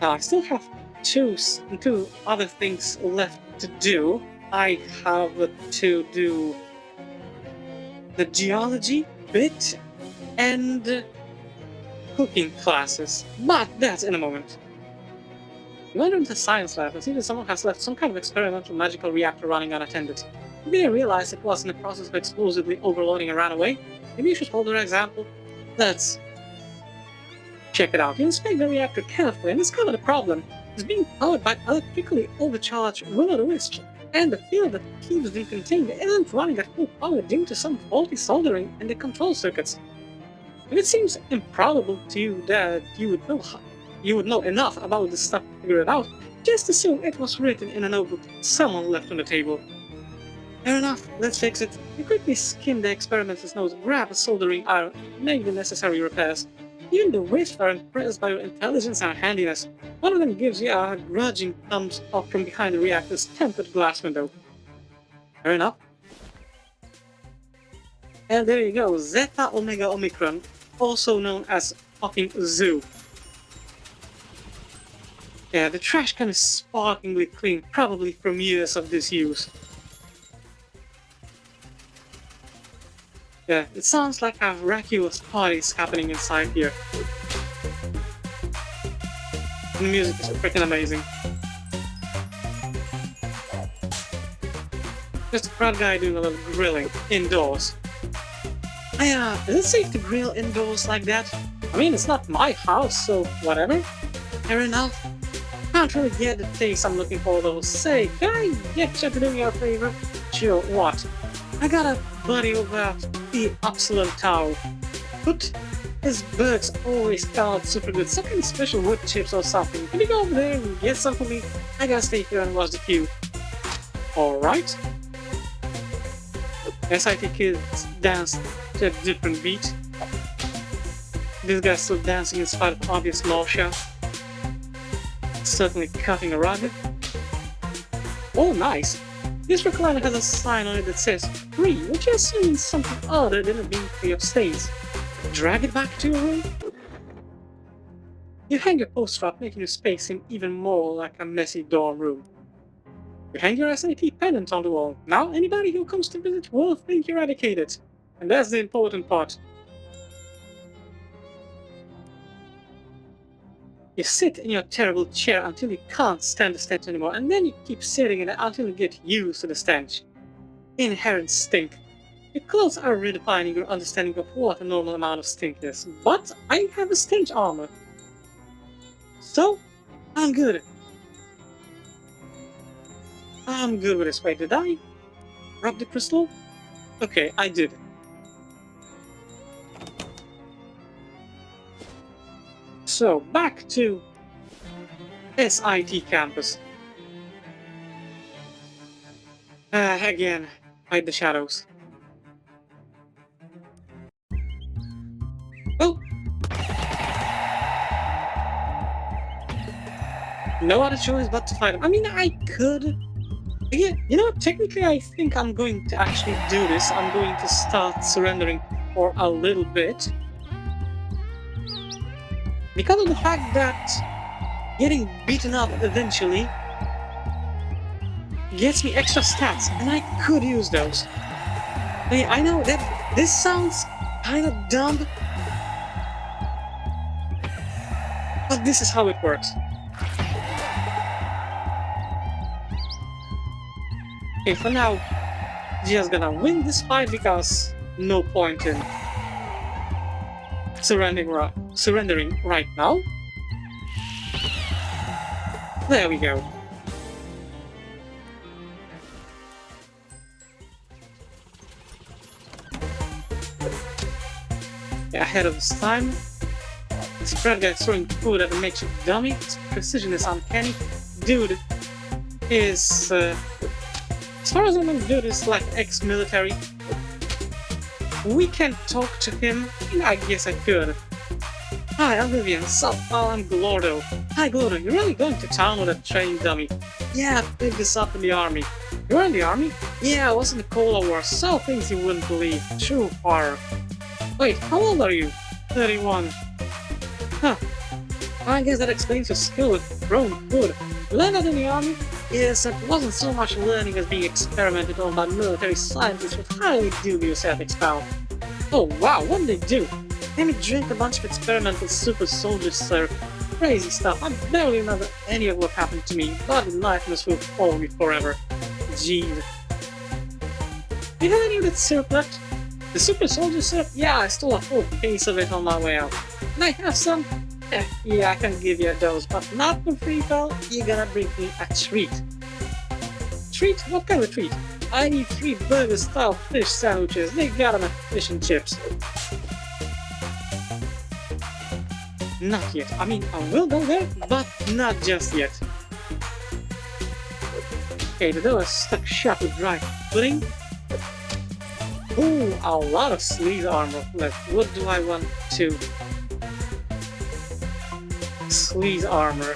Now I still have two other things left to do. I have to do the geology bit and cooking classes, but that's in a moment. You went into the science lab and see that someone has left some kind of experimental magical reactor running unattended. You didn't realize it was in the process of explosively overloading and ran away. Maybe you should hold their example. Let's check it out. You inspect the reactor carefully and discover the problem. It's being powered by electrically overcharged will-o-the-wisp, and the field that keeps them contained isn't running at full power due to some faulty soldering in the control circuits. If it seems improbable to you that you would know enough about this stuff to figure it out, just assume it was written in a notebook someone left on the table. Fair enough, let's fix it. You quickly skim the experimenter's notes, grab a soldering iron, and make the necessary repairs. Even the Wisps are impressed by your intelligence and handiness. One of them gives you a grudging thumbs up from behind the reactor's tempered glass window. Fair enough. And there you go, Zeta Omega Omicron, also known as fucking Zoo. Yeah, the trash can is sparklingly clean, probably from years of disuse. Yeah, it sounds like a vacuous parties happening inside here. And the music is freaking amazing. Just a proud guy doing a little grilling indoors. Is it safe to grill indoors like that? I mean, it's not my house, so whatever. Fair enough. Can't really get the taste I'm looking for though. Say, can I get you to do me a favor? Sure, what? I got a buddy over at the Upsilon Tower. But his burgers always come out super good. Some kind of special wood chips or something. Can you go over there and get some for me? I gotta stay here and watch the queue. Alright. SIT kids dance to a different beat. This guy's still dancing in spite of obvious nausea. Certainly cutting a rug. Oh, nice! This recliner has a sign on it that says free, which I assume means something other than it being free of stays. Drag it back to your room. You hang your poster up, making your space seem even more like a messy dorm room. You hang your SAT pennant on the wall. Now anybody who comes to visit will think you're educated. And that's the important part. You sit in your terrible chair until you can't stand the stench anymore, and then you keep sitting in it until you get used to the stench. Inherent stink. Your clothes are redefining your understanding of what a normal amount of stink is, but I have a stench armor. So, I'm good. I'm good with this. Wait, did I rub the crystal? Okay, I did. So, back to SIT campus. Again, hide the shadows. Oh! No other choice but to fight him. I mean, I could. Yeah, you know, technically I think I'm going to actually do this. I'm going to start surrendering for a little bit. Because of the fact that getting beaten up eventually gets me extra stats, and I could use those. I mean, I know that this sounds kind of dumb, but this is how it works. Okay, for now, just gonna win this fight because no point in surrendering right now. There we go. Yeah, ahead of this time. This spread guy throwing food at a makeshift dummy. His precision is uncanny. Dude is, as far as I know, dude is like ex-military. We can talk to him. I guess I could. Hi, I'm Vivian. Sup? Oh, I'm Glordo. Hi, Glordo. You're really going to town with a trained dummy? Yeah, I picked this up in the army. You're in the army? Yeah, I was in the Cold War. Saw things you wouldn't believe. True horror. Wait, how old are you? 31. Huh. I guess that explains your skill with growing food. Learned that in the army? Yes, it wasn't so much learning as being experimented on by military scientists with highly dubious ethics found. Oh wow, what did they do? Made me drink a bunch of experimental super soldier syrup. Crazy stuff. I barely remember any of what happened to me, but the nightmares will follow me forever. Jeez. Do you have any of that syrup left? The super soldier syrup? Yeah, I stole a whole case of it on my way out. And I have some? Yeah, I can give you a dose, but not for free, pal. You're gonna bring me a treat. Treat? What kind of treat? I need 3 burger-style fish sandwiches. They got them at Fish and Chips. Not yet. I mean, I will go there, but not just yet. Okay, the door is stuck shut with dry pudding. Ooh, a lot of sleeve armor left. What do I want to... Sleeve armor.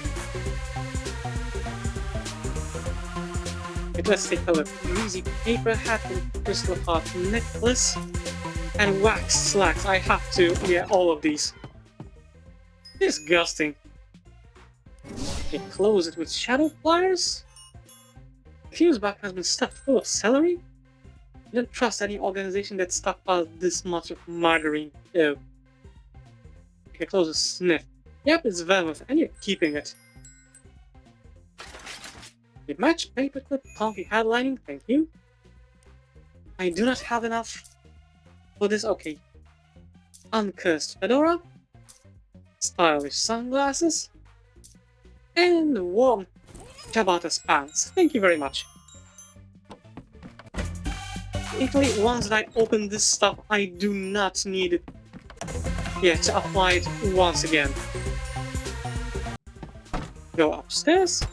Okay, let's take a look. Greasy paper hat and crystal heart necklace. And wax slacks. I have to. Yeah, all of these. Disgusting. Okay, close it with shadow pliers. The fuse box has been stuffed full of celery. I don't trust any organization that stockpiles this much of margarine. Ew. Okay, close the sniff. Yep, it's velvet, and you're keeping it. The match paperclip funky headlining, thank you. I do not have enough for this, okay. Uncursed fedora. Stylish sunglasses. And warm Tabata's pants. Thank you very much. Italy, once that I open this stuff, I do not need it yet to apply it once again. Go upstairs.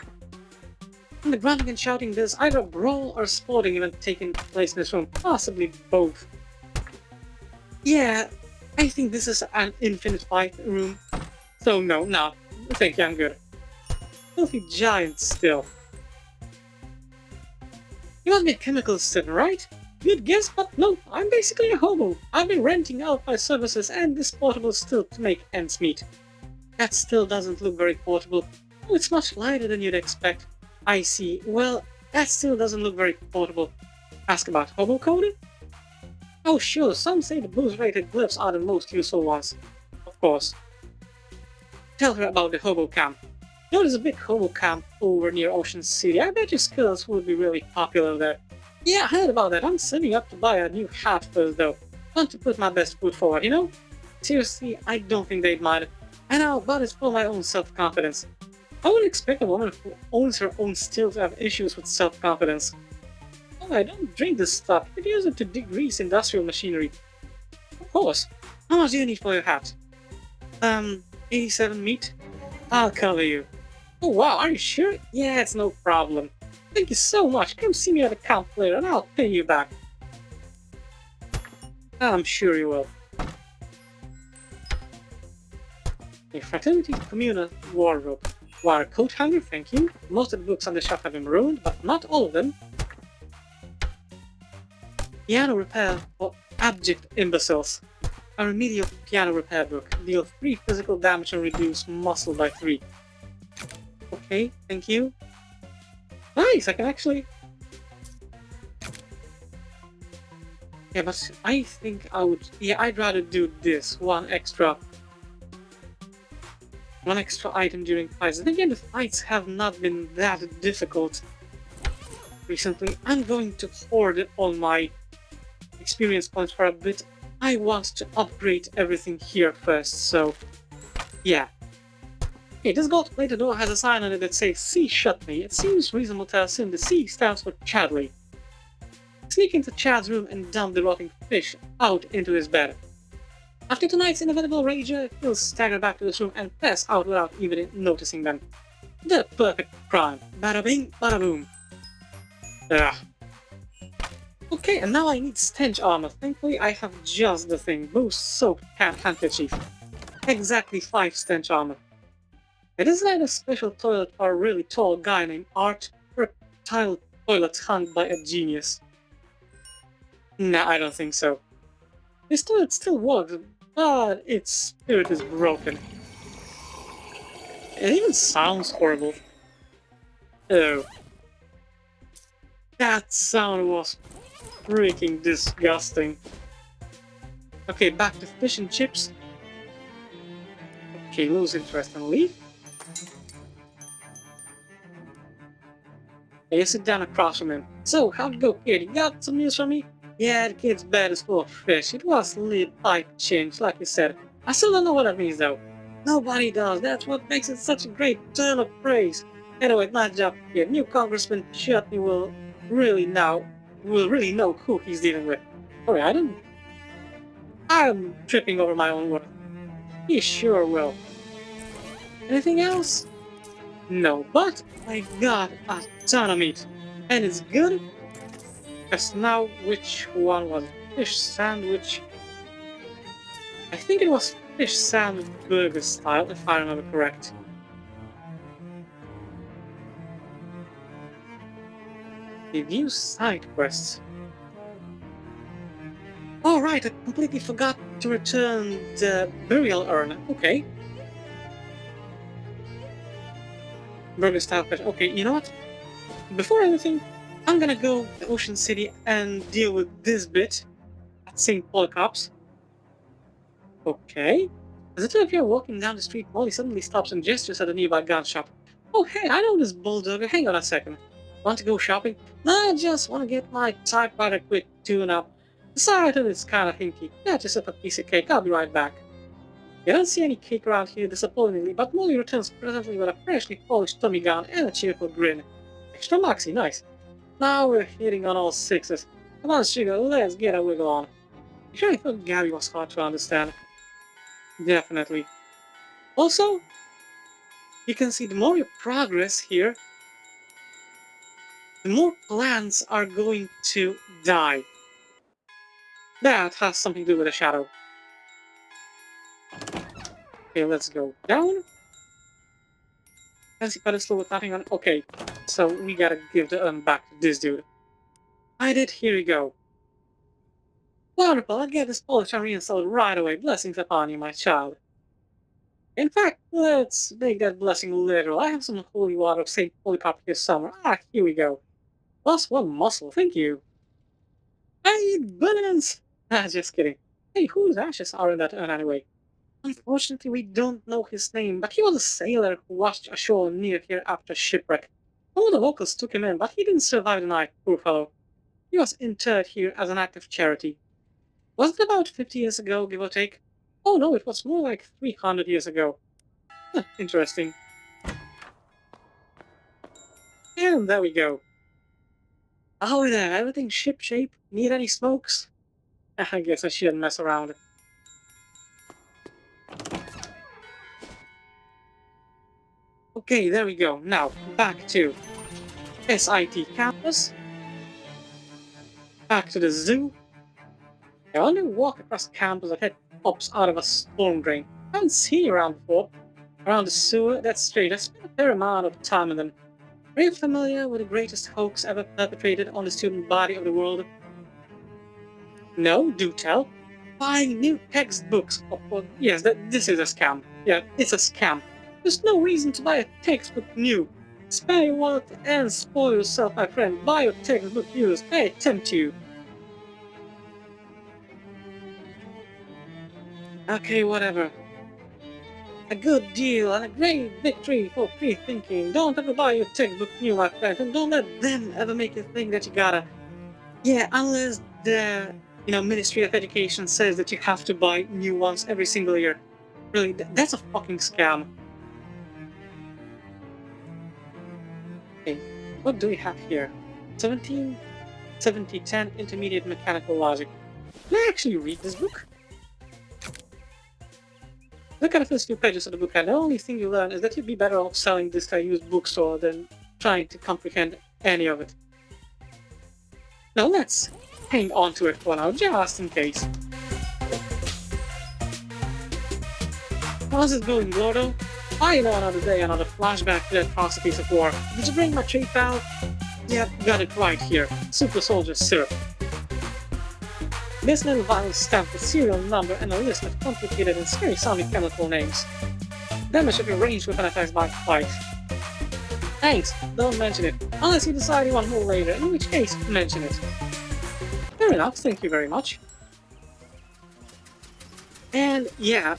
And the grunting and shouting, there's either a brawl or a sporting event taking place in this room, possibly both. Yeah, I think this is an infinite fight room. So no, thank you, I'm good. Filthy giant still. You must be a chemical student, right? Good guess, but no, I'm basically a hobo. I've been renting out my services and this portable still to make ends meet. That still doesn't look very portable. Oh, it's much lighter than you'd expect. I see. Well, that still doesn't look very portable. Ask about hobo coding? Oh sure, some say the boost-rated glyphs are the most useful ones. Of course. Tell her about the hobo camp. You know, there's a big hobo camp over near Ocean City. I bet your skills would be really popular there. Yeah, I heard about that. I'm saving up to buy a new hat first though. Want to put my best foot forward, you know? Seriously, I don't think they'd mind. I know, but it's for my own self-confidence. I wouldn't expect a woman who owns her own still to have issues with self-confidence. Oh, I don't drink this stuff. You could use it to degrease industrial machinery. Of course. How much do you need for your hat? 87 meat? I'll cover you. Oh wow, are you sure? Yeah, it's no problem. Thank you so much. Come see me at the camp later and I'll pay you back. I'm sure you will. A fraternity communal wardrobe. Wire coat hanger, thank you. Most of the books on the shelf have been ruined, but not all of them. Piano repair for abject imbeciles. A remedial piano repair book. Deal 3 physical damage and reduce muscle by 3. Okay, thank you. Nice, I can actually... Yeah, but I think I would... Yeah, I'd rather do this. One extra item during fights. And again, the fights have not been that difficult recently. I'm going to hoard all my experience points for a bit. I want to upgrade everything here first, so yeah. Okay, this gold plated door has a sign on it that says "C shut me." It seems reasonable to assume the C stands for Chadley. Sneak into Chad's room and dump the rotting fish out into his bed. After tonight's inevitable rager, he'll stagger back to his room and pass out without even noticing them. The perfect crime. Bada bing, bada boom. Ugh. Okay, and now I need stench armor. Thankfully, I have just the thing. Boost soaked handkerchief. Exactly 5 stench armor. It isn't that a special toilet for a really tall guy named Art, or a tile toilet hung by a genius? Nah, I don't think so. This toilet still works, but its spirit is broken. It even sounds horrible. Oh. That sound was freaking disgusting. Okay, back to fish and chips. Okay, lose interest and leave. Okay, you sit down across from him. So, how'd it go, kid? You got some news for me? Yeah, the kid's bed is full of fish. It was lid pipe change, like you said. I still don't know what that means, though. Nobody does. That's what makes it such a great turn of praise. Anyway, nice job, kid. New Congressman Chutney will really know who he's dealing with. Sorry, I'm tripping over my own words. He sure will. Anything else? No, but I got a ton of meat. And it's good. Because now, which one was it? Fish sandwich? I think it was fish sandwich burger style, if I remember correct. Review side quests. Oh right, I completely forgot to return the burial urn. Okay. Burger style quest. Okay, you know what? Before anything, I'm gonna go to Ocean City and deal with this bit at St. Porkham's. Okay. As a two of you are walking down the street, Molly suddenly stops and gestures at a nearby gun shop. Oh hey, I know this bulldogger. Hang on a second. Want to go shopping? No, I just want to get my typewriter quick tune-up. The Sarton is kind of hinky. Yeah, just a piece of cake. I'll be right back. You don't see any cake around here, disappointingly, but Molly returns presently with a freshly polished Tommy gun and a cheerful grin. Extra maxi, nice. Now we're hitting on all sixes. Come on, sugar, let's get a wiggle on. You sure I thought Gabby was hard to understand? Definitely. Also, you can see the more you progress here, the more plants are going to die. That has something to do with the shadow. Okay, let's go down. Fancy pedestal with nothing on. Okay, so we gotta give the back to this dude. I did. Here you go. Wonderful. I'll get this polish and reinstalled right away. Blessings upon you, my child. In fact, let's make that blessing literal. I have some holy water of Saint Polycarp this summer. Ah, here we go. Plus one muscle. Thank you. Hey, balance! Ah, just kidding. Hey, whose ashes are in that urn anyway? Unfortunately, we don't know his name, but he was a sailor who washed ashore near here after shipwreck. Some of the locals took him in, but he didn't survive the night, poor fellow. He was interred here as an act of charity. Was it about 50 years ago, give or take? Oh no, it was more like 300 years ago. Huh, interesting. And there we go. Oh there, everything ship-shape? Need any smokes? I guess I shouldn't mess around. Okay, there we go. Now, back to SIT campus. Back to the zoo. I only walk across campus that head pops out of a storm drain. I haven't seen you around before. Around the sewer, that's straight. I spent a fair amount of time in them. Are you familiar with the greatest hoax ever perpetrated on the student body of the world? No, do tell. Buying new textbooks. Oh, yes, this is a scam. Yeah, it's a scam. There's no reason to buy a textbook new. Spare your wallet and spoil yourself, my friend. Buy your textbook used. I tempt you. Okay, whatever. A good deal and a great victory for free-thinking. Don't ever buy your textbook new, my friend, and don't let them ever make you think that you gotta. Yeah, unless the Ministry of Education says that you have to buy new ones every single year. Really, that's a fucking scam. Okay, what do we have here? 17, 70, 10 Intermediate Mechanical Logic. Can I actually read this book? Look at the first few pages of the book, and the only thing you learn is that you'd be better off selling this to a used bookstore than trying to comprehend any of it. Now let's hang on to it for now, just in case. How's it going, Gordo? I know another day, another flashback to that atrocities of war. Did you bring my treat, pal? Yeah, got it right here. Super Soldier Syrup. This little vial is stamped with serial number and a list of complicated and scary sounding chemical names. Damage should be ranged with an attack by 5. Thanks, don't mention it, unless you decide you want more later, in which case, mention it. Fair enough, thank you very much. And yeah,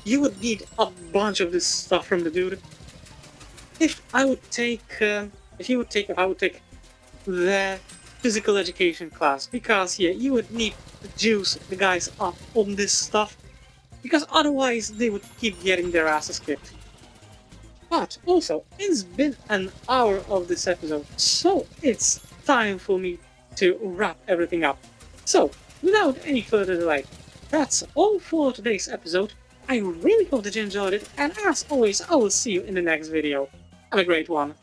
you would need a bunch of this stuff from the dude. If I would take the physical education class, because yeah, you would need to juice the guys up on this stuff, because otherwise they would keep getting their asses kicked. But also, it's been an hour of this episode, so it's time for me to wrap everything up. So, without any further delay, that's all for today's episode. I really hope that you enjoyed it, and as always, I will see you in the next video. Have a great one.